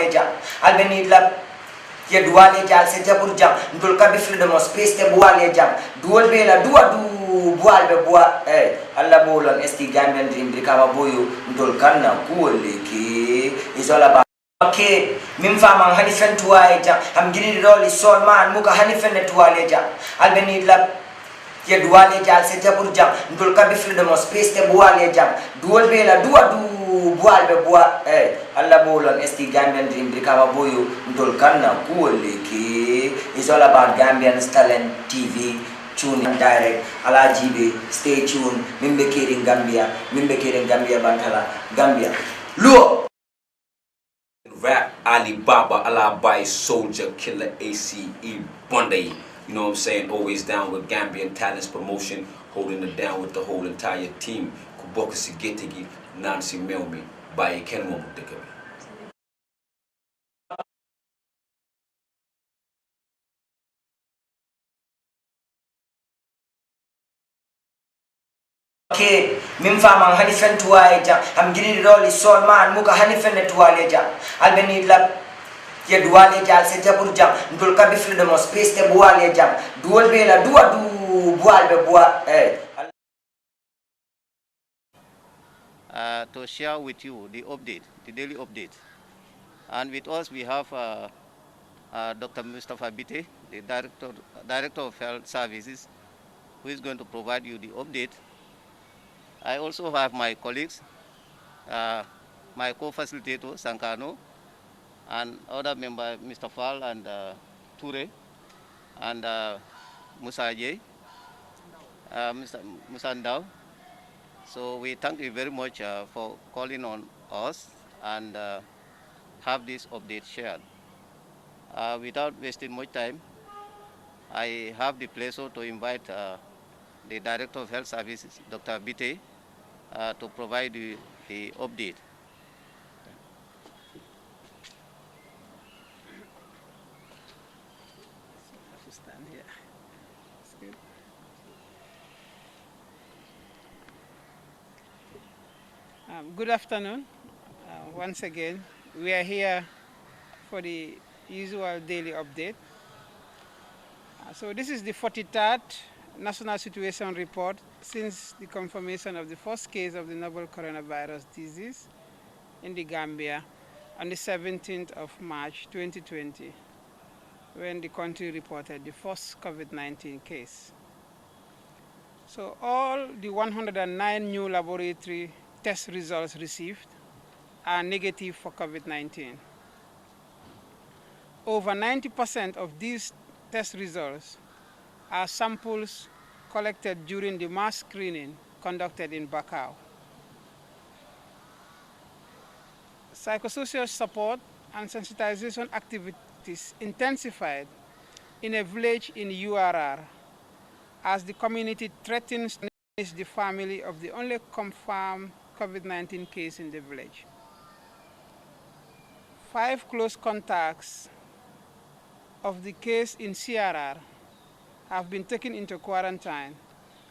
duale jam albeni la ya duale jam se jabur jam ndol kabi freedom of space te buale jam duol be la dua du bual be bua alla bolon esti Gambian dream de kama boyo ndol kanna kuole ke is all about okay min fama hani fen tuwaye jam am gini roli sol man muka hani fen tuwale jam albeni la ya duale jam se jabur jam ndol kabi freedom of space te buale jam duol be la dua du bual be bua alla bolon esti Gambian dream de kama boyo ndol kanna kuole ke is all about Gambian talent TV. Tune in direct ala jibe stay tuned mimbe kering Gambia bantala Gambia luo rap Alibaba Alabai Soldier Killer ACE Bunday. You know what I'm saying? Always down with Gambian Talents Promotion, holding it down with the whole entire team. Kuboka Sigetigi Nancy Melmi by Kenmo Mutikabi. okay min fama hani fen tuwaye jam am gini roli sol man muka hani fen tuwale jam albeni la ya duale jam se jabur jam ndol kabi freedom of space te buale jam duol be la dua du bual be bua to share with you the update, the daily update. And with us we have Dr. Mustafa Bite, the Director of Health Services, who is going to provide you the update. I also have my colleagues, my co-facilitator, Sankano, and other member, Mr. Fall and Ture, and Musa J, Mr. Musandao. So we thank you very much for calling on us and have this update shared. Without wasting much time, I have the pleasure to invite the Director of Health Services, Dr. Bite, to provide you the update. Stand here. That's good. Good afternoon. Once again, we are here for the usual daily update. So this is the 43rd National Situation Report since the confirmation of the first case of the novel coronavirus disease in the Gambia on the 17th of March 2020, when the country reported the first COVID-19 case. So all the 109 new laboratory test results received are negative for COVID-19. Over 90% of these test results are samples collected during the mass screening conducted in Bakau. Psychosocial support and sensitization activities intensified in a village in URR as the community threatens to punish the family of the only confirmed COVID-19 case in the village. 5 close contacts of the case in CRR have been taken into quarantine,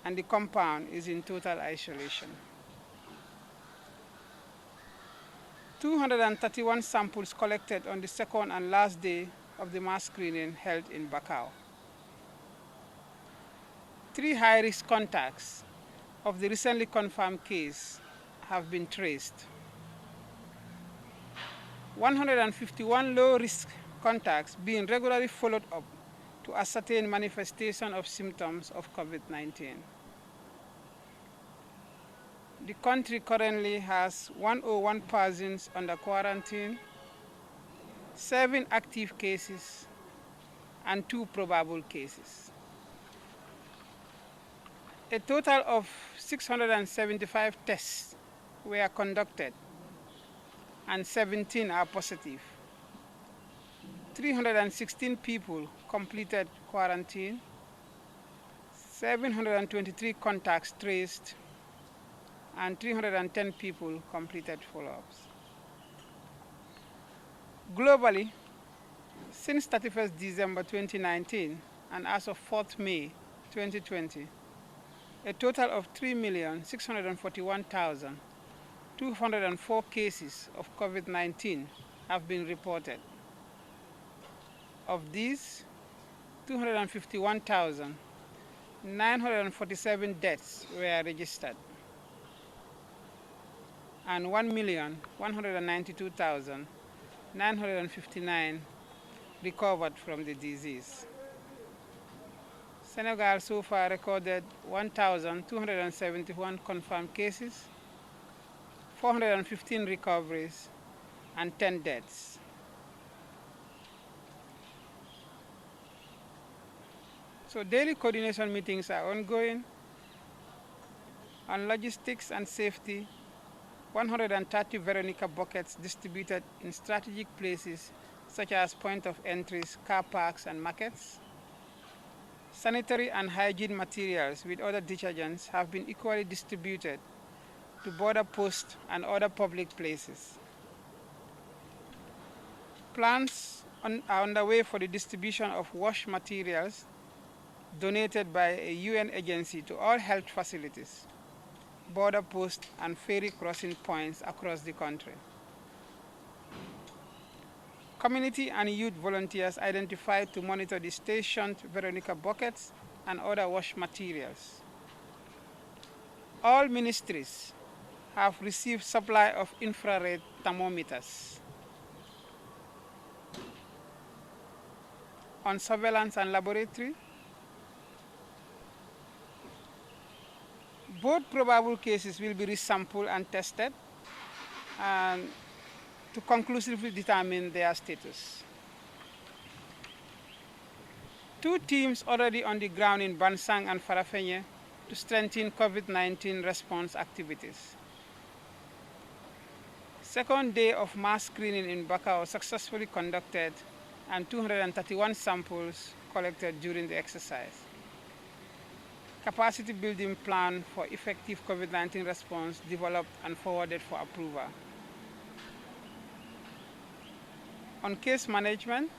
and the compound is in total isolation. 231 samples collected on the second and last day of the mass screening held in Bakau. 3 high-risk contacts of the recently confirmed case have been traced. 151 low-risk contacts being regularly followed up to ascertain manifestation of symptoms of COVID-19. The country currently has 101 persons under quarantine, 7 active cases, and 2 probable cases. A total of 675 tests were conducted, and 17 are positive. 316 people completed quarantine, 723 contacts traced, and 310 people completed follow-ups. Globally, since 31st December 2019 and as of 4th May 2020, a total of 3,641,204 cases of COVID-19 have been reported. Of these, 251,947 deaths were registered, and 1,192,959 recovered from the disease. Senegal so far recorded 1,271 confirmed cases, 415 recoveries, and 10 deaths. So daily coordination meetings are ongoing. On logistics and safety, 130 Veronica buckets distributed in strategic places such as point of entries, car parks, and markets. Sanitary and hygiene materials with other detergents have been equally distributed to border posts and other public places. Plans are underway for the distribution of wash materials donated by a UN agency to all health facilities, border posts, and ferry crossing points across the country. Community and youth volunteers identified to monitor the stationed Veronica buckets and other wash materials. All ministries have received supply of infrared thermometers. On surveillance and laboratory, both probable cases will be resampled and tested and to conclusively determine their status. 2 teams already on the ground in Bansang and Farafenye to strengthen COVID-19 response activities. Second day of mass screening in Bakau successfully conducted and 231 samples collected during the exercise. Capacity building plan for effective COVID-19 response developed and forwarded for approval. On case management,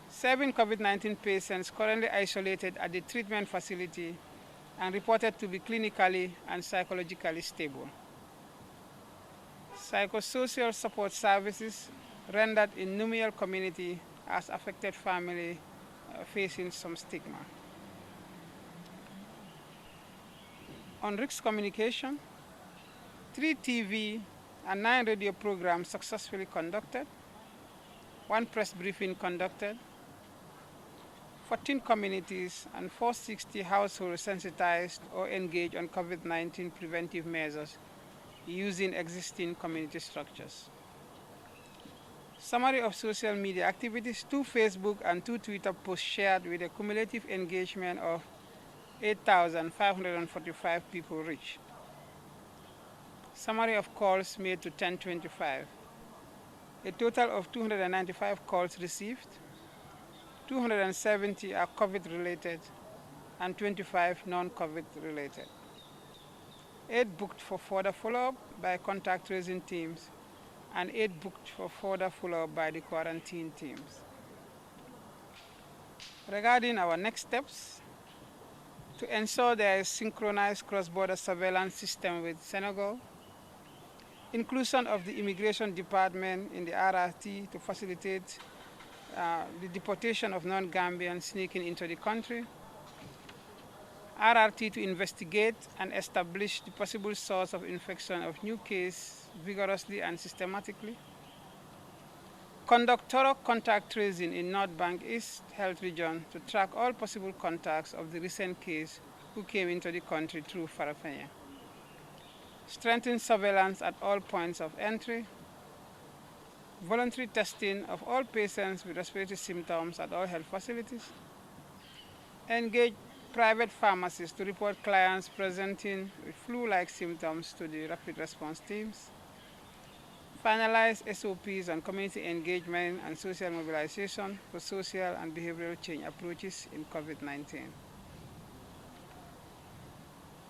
7 COVID-19 patients currently isolated at the treatment facility and reported to be clinically and psychologically stable. Psychosocial support services rendered in Numiel community as affected family facing some stigma. On risk communication, 3 TV and 9 radio programs successfully conducted, 1 press briefing conducted, 14 communities and 460 households sensitized or engaged on COVID-19 preventive measures using existing community structures. Summary of social media activities: 2 Facebook and 2 Twitter posts shared with a cumulative engagement of 8,545 people reached. Summary of calls made to 1025. A total of 295 calls received, 270 are COVID-related, and 25 non-COVID related. 8 booked for further follow-up by contact tracing teams, and 8 booked for further follow-up by the quarantine teams. Regarding our next steps, to ensure there is synchronized cross-border surveillance system with Senegal, inclusion of the Immigration Department in the RRT to facilitate the deportation of non-Gambians sneaking into the country, RRT to investigate and establish the possible source of infection of new case vigorously and systematically, conduct thorough contact tracing in North Bank East Health Region to track all possible contacts of the recent case who came into the country through Farafenye, strengthen surveillance at all points of entry, voluntary testing of all patients with respiratory symptoms at all health facilities, engage private pharmacies to report clients presenting with flu-like symptoms to the rapid response teams, finalize SOPs on community engagement and social mobilization for social and behavioral change approaches in COVID-19.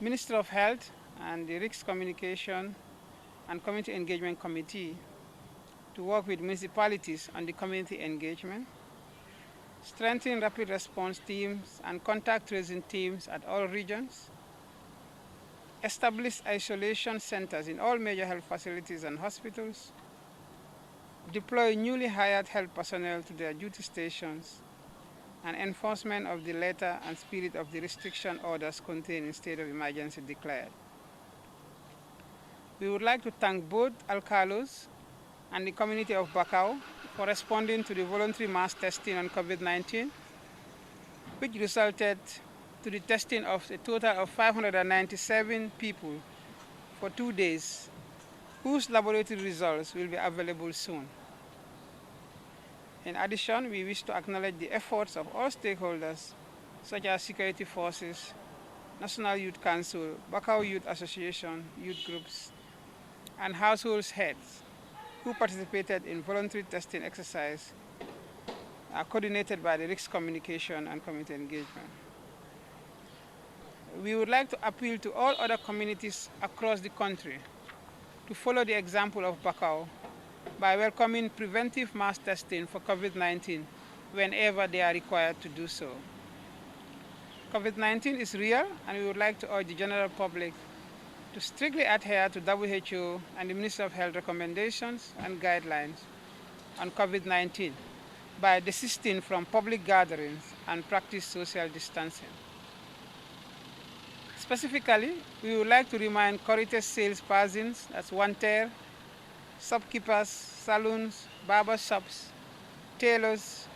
Minister of Health and the Risk Communication and Community Engagement Committee to work with municipalities on the community engagement, strengthen rapid response teams and contact tracing teams at all regions, establish isolation centers in all major health facilities and hospitals, deploy newly hired health personnel to their duty stations, and enforcement of the letter and spirit of the restriction orders contained in state of emergency declared. We would like to thank both Alcalos and the community of Bacau for responding to the voluntary mass testing on COVID-19, which resulted to the testing of a total of 597 people for 2 days, whose laboratory results will be available soon. In addition, we wish to acknowledge the efforts of all stakeholders, such as security forces, National Youth Council, Bacau Youth Association, youth groups, and household heads who participated in voluntary testing exercise coordinated by the Risk Communication and Community Engagement. We would like to appeal to all other communities across the country to follow the example of Bacau by welcoming preventive mass testing for COVID-19 whenever they are required to do so. COVID-19 is real, and we would like to urge the general public to strictly adhere to WHO and the Ministry of Health recommendations and guidelines on COVID-19 by desisting from public gatherings and practice social distancing. Specifically, we would like to remind Corites salespersons, that's one-tier, shopkeepers, saloons, barber shops, tailors,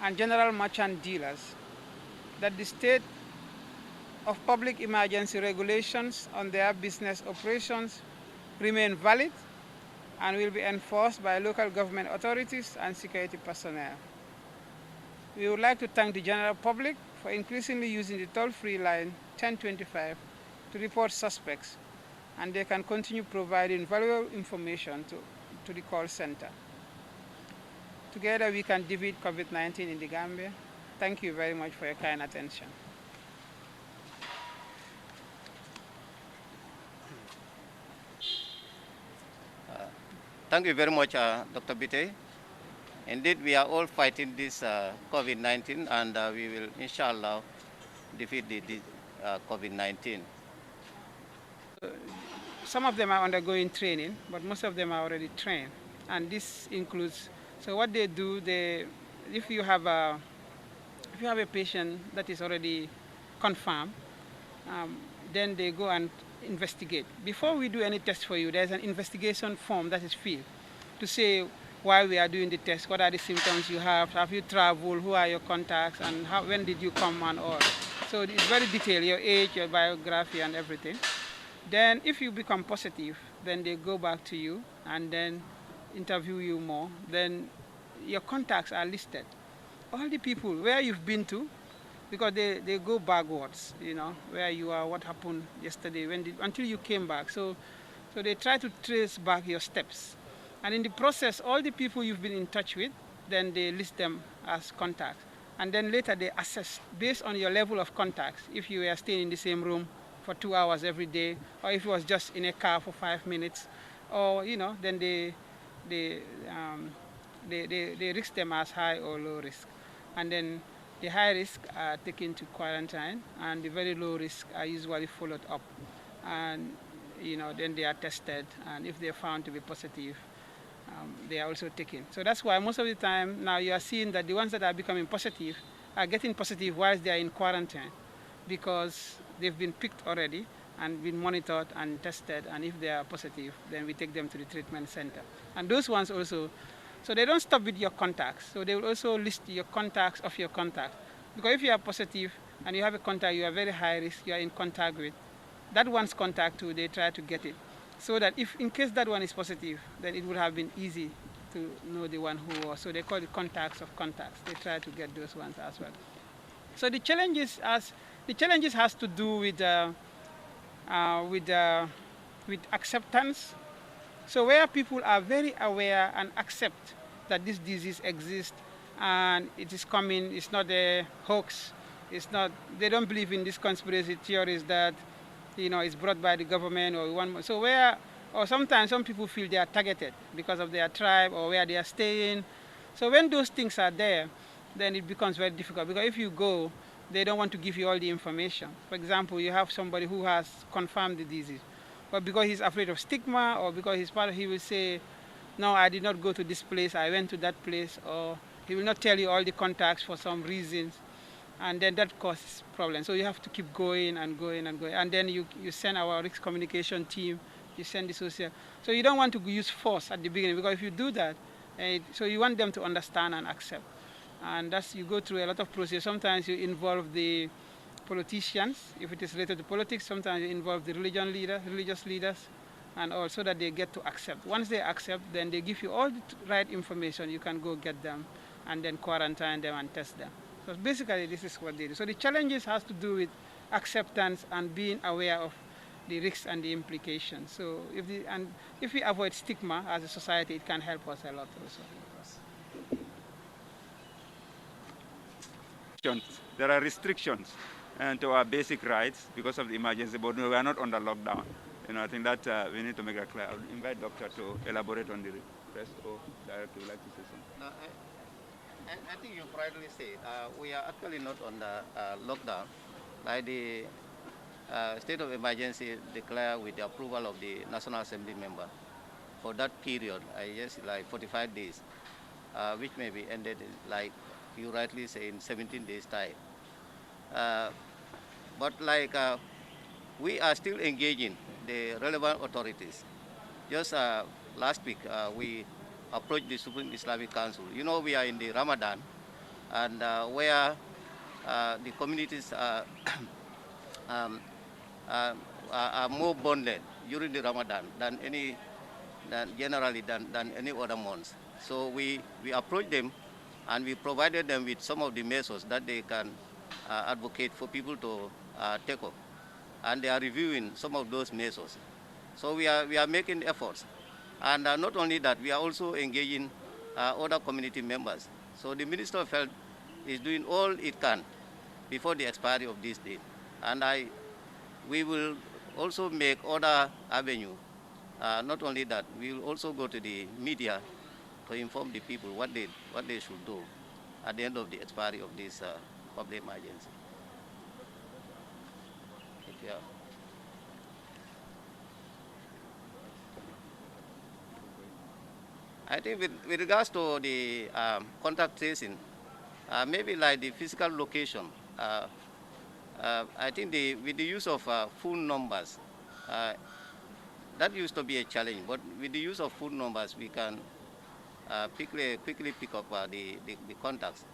and general merchant dealers that the state of public emergency regulations on their business operations remain valid and will be enforced by local government authorities and security personnel. We would like to thank the general public for increasingly using the toll-free line 1025 to report suspects, and they can continue providing valuable information to the call center. Together we can defeat COVID-19 in the Gambia. Thank you very much for your kind attention. Thank you very much, Dr. Bite. Indeed, we are all fighting this COVID-19, and we will, inshallah, defeat the COVID-19. Some of them are undergoing training, but most of them are already trained. And this includes, so what they do, if you have a patient that is already confirmed, then they go and investigate. Before we do any test for you, there's an investigation form that is filled to say why we are doing the test, what are the symptoms you have you traveled, who are your contacts, and when did you come and all. So it's very detailed, your age, your biography, and everything. Then if you become positive, then they go back to you and then interview you more. Then your contacts are listed. All the people, where you've been to, because they go backwards, where you are, what happened yesterday, until you came back. So they try to trace back your steps. And in the process, all the people you've been in touch with, then they list them as contacts. And then later they assess, based on your level of contacts, if you were staying in the same room for 2 hours every day, or if it was just in a car for 5 minutes, or, then they risk them as high or low risk. And then the high risk are taken to quarantine, and the very low risk are usually followed up. And, then they are tested, and if they're found to be positive, they are also taken. So that's why most of the time now you are seeing that the ones that are becoming positive are getting positive whilst they are in quarantine, because they've been picked already and been monitored and tested, and if they are positive, then we take them to the treatment center. And those ones also, so they don't stop with your contacts. So they will also list your contacts of your contacts. Because if you are positive and you have a contact you are very high risk, you are in contact with, that one's contact too, they try to get it. So that if in case that one is positive, then it would have been easy to know the one who was. So they call it contacts of contacts. They try to get those ones as well. So the challenges has to do with acceptance. So where people are very aware and accept that this disease exists and it is coming, it's not a hoax, they don't believe in these conspiracy theories that, it's brought by the government or sometimes some people feel they are targeted because of their tribe or where they are staying. So when those things are there, then it becomes very difficult, because if you go, they don't want to give you all the information. For example, you have somebody who has confirmed the disease, but because he's afraid of stigma or because he's part of, he will say, no, I did not go to this place, I went to that place, or he will not tell you all the contacts for some reasons, and then that causes problems. So you have to keep going and going and going, and then you send our risk communication team, you send the social. So you don't want to use force at the beginning, because if you do that, so you want them to understand and accept. And that's, you go through a lot of process. Sometimes you involve the politicians, if it is related to politics. Sometimes you involve the religious leaders, and also that they get to accept. Once they accept, then they give you all the right information. You can go get them, and then quarantine them and test them. So basically, this is what they do. So the challenges has to do with acceptance and being aware of the risks and the implications. So if we avoid stigma as a society, it can help us a lot also. There are restrictions to our basic rights because of the emergency, but no, we are not under lockdown. I think that we need to make that clear. I'll invite Doctor to elaborate on the rest, or Director would like to say something. No, I think you rightly say we are actually not on the lockdown. Like the state of emergency declared with the approval of the National Assembly member for that period, I guess like 45 days, which may be ended in, like you rightly say, in 17 days time. But like we are still engaging the relevant authorities. Just last week, we approached the Supreme Islamic Council. We are in the Ramadan, and where the communities are more bonded during the Ramadan than any other months. So we approached them, and we provided them with some of the measures that they can advocate for people to take up. And they are reviewing some of those measures. So we are making efforts. And not only that, we are also engaging other community members. So the Minister of Health is doing all it can before the expiry of this date. And we will also make other avenues. Not only that, we will also go to the media to inform the people what they should do at the end of the expiry of this public emergency. Yeah. I think with regards to the contact tracing, maybe like the physical location, I think with the use of phone numbers, that used to be a challenge, but with the use of phone numbers, we can quickly pick up the contacts.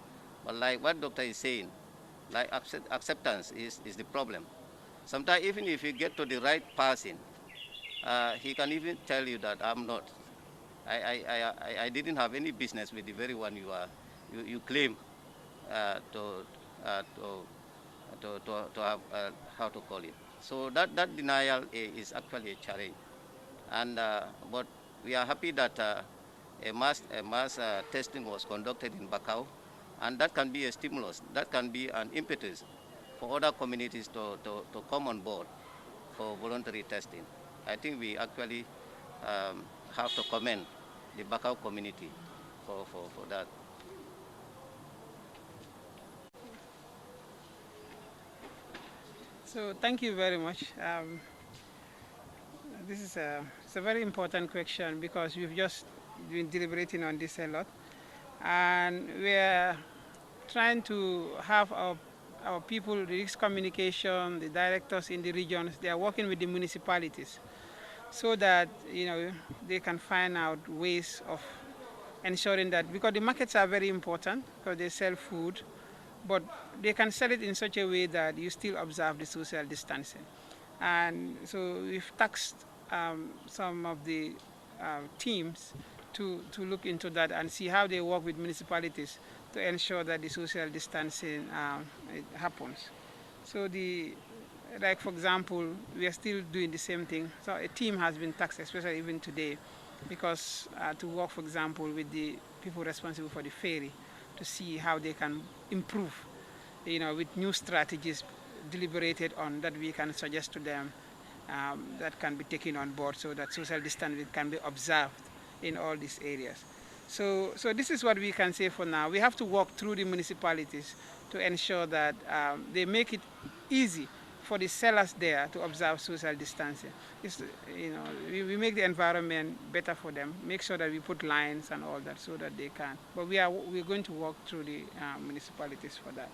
But like what doctor is saying, like acceptance is the problem. Sometimes even if you get to the right person, he can even tell you that I'm not. I didn't have any business with the very one you claim to have how to call it. So that denial is actually a challenge. And but we are happy that a mass testing was conducted in Bakau, and that can be a stimulus. That can be an impetus for other communities to come on board for voluntary testing. I think we actually have to commend the Bakau community for that. So thank you very much. This is it's a very important question, because we've just been deliberating on this a lot, and we're trying to have our people, the risk communication, the directors in the regions, they are working with the municipalities, so that they can find out ways of ensuring that, because the markets are very important because they sell food, but they can sell it in such a way that you still observe the social distancing. And so we've taxed some of the teams to look into that and see how they work with municipalities to ensure that the social distancing it happens. So like for example, we are still doing the same thing. So a team has been taxed, especially even today, because to work, for example, with the people responsible for the ferry to see how they can improve, with new strategies deliberated on that we can suggest to them that can be taken on board, so that social distancing can be observed in all these areas. So this is what we can say for now. We have to walk through the municipalities to ensure that they make it easy for the sellers there to observe social distancing. It's, we make the environment better for them, make sure that we put lines and all that so that they can. But we're going to work through the municipalities for that.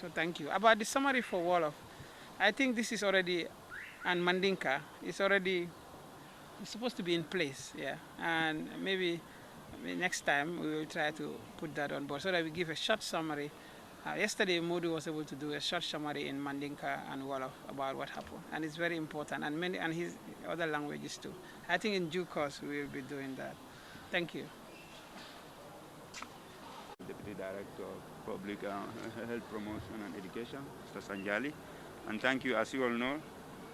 So thank you. About the summary for Wolof, I think this is already, and Mandinka, it's supposed to be in place, yeah. And maybe next time we will try to put that on board so that we give a short summary. Yesterday, Modu was able to do a short summary in Mandinka and Wolof about what happened, and it's very important, and his other languages too. I think in due course we will be doing that. Thank you. Deputy Director of Public Health Promotion and Education, Mr. Sanjali. And thank you, as you all know,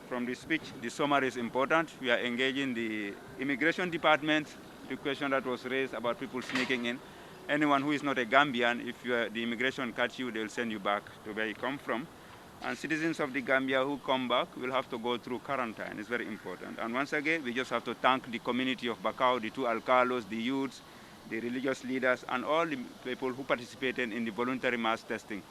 from the speech, the summary is important. We are engaging the Immigration Department, the question that was raised about people sneaking in. Anyone who is not a Gambian, if the immigration catch you, they'll send you back to where you come from. And citizens of the Gambia who come back will have to go through quarantine. It's very important. And once again, we just have to thank the community of Bakau, the two alcalos, the youths, the religious leaders, and all the people who participated in the voluntary mass testing.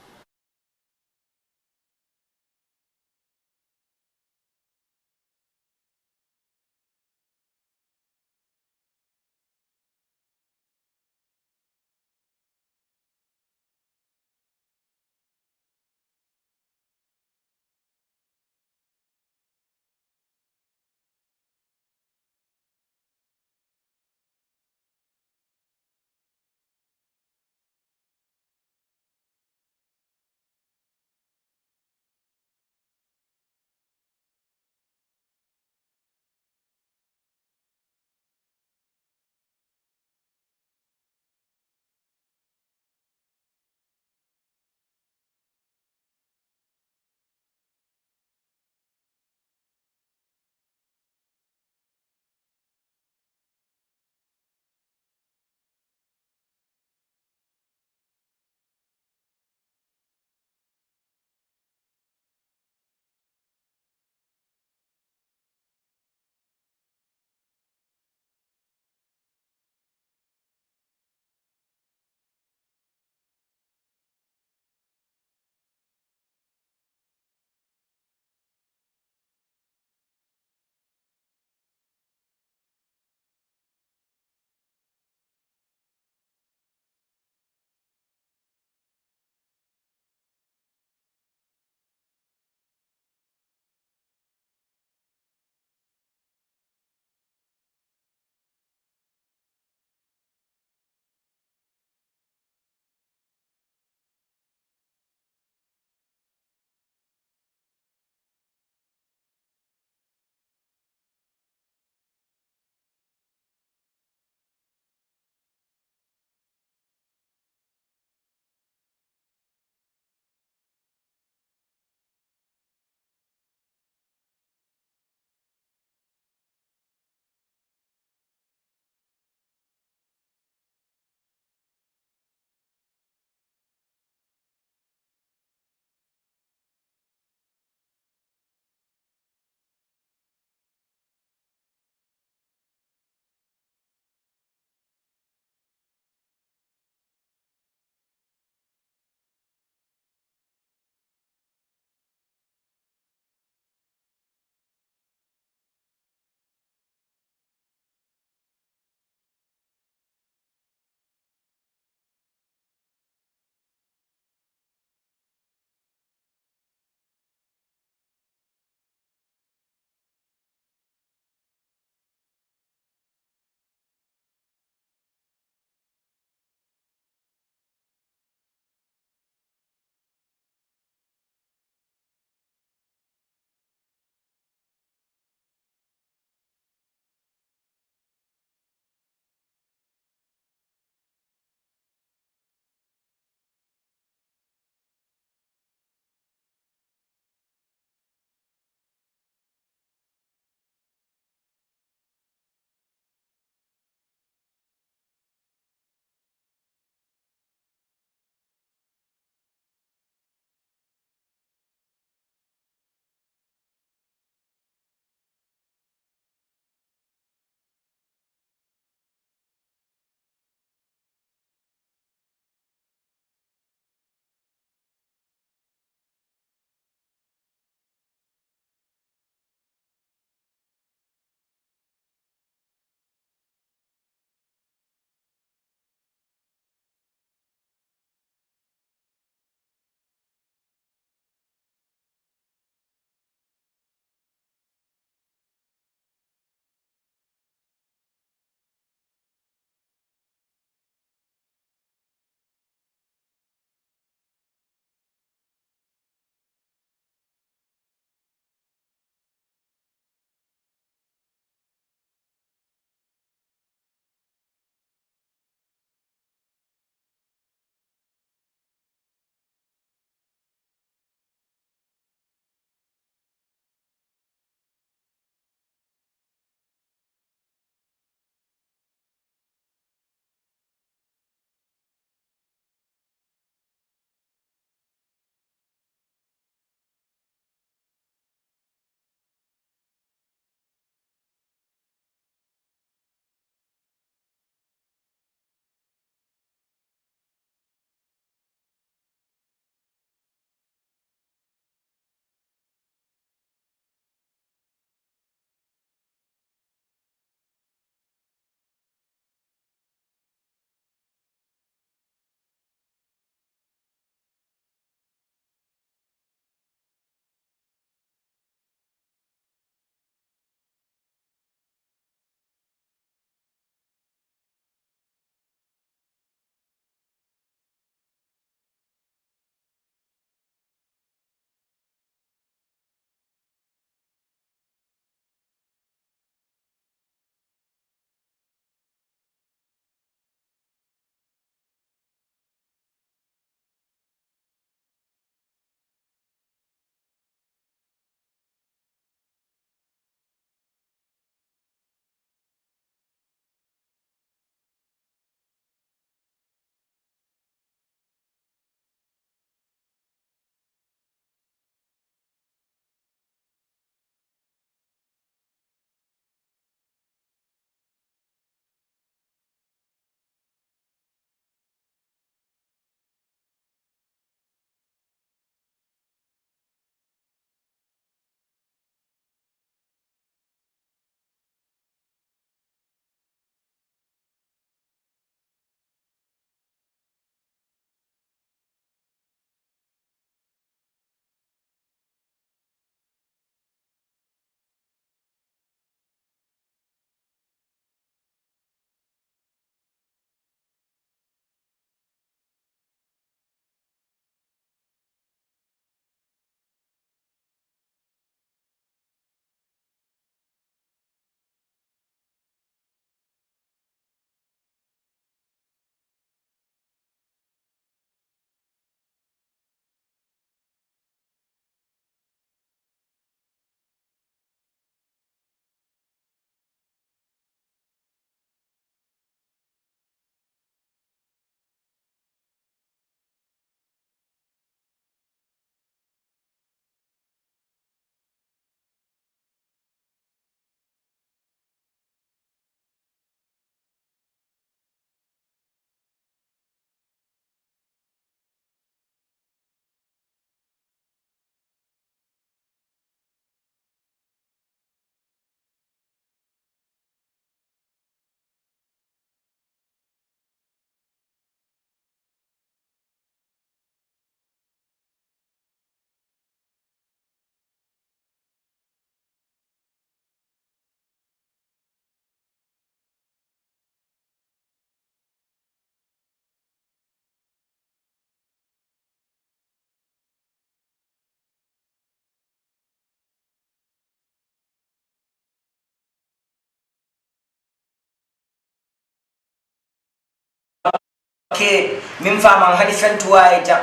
ke min fama hani fentuwa e jam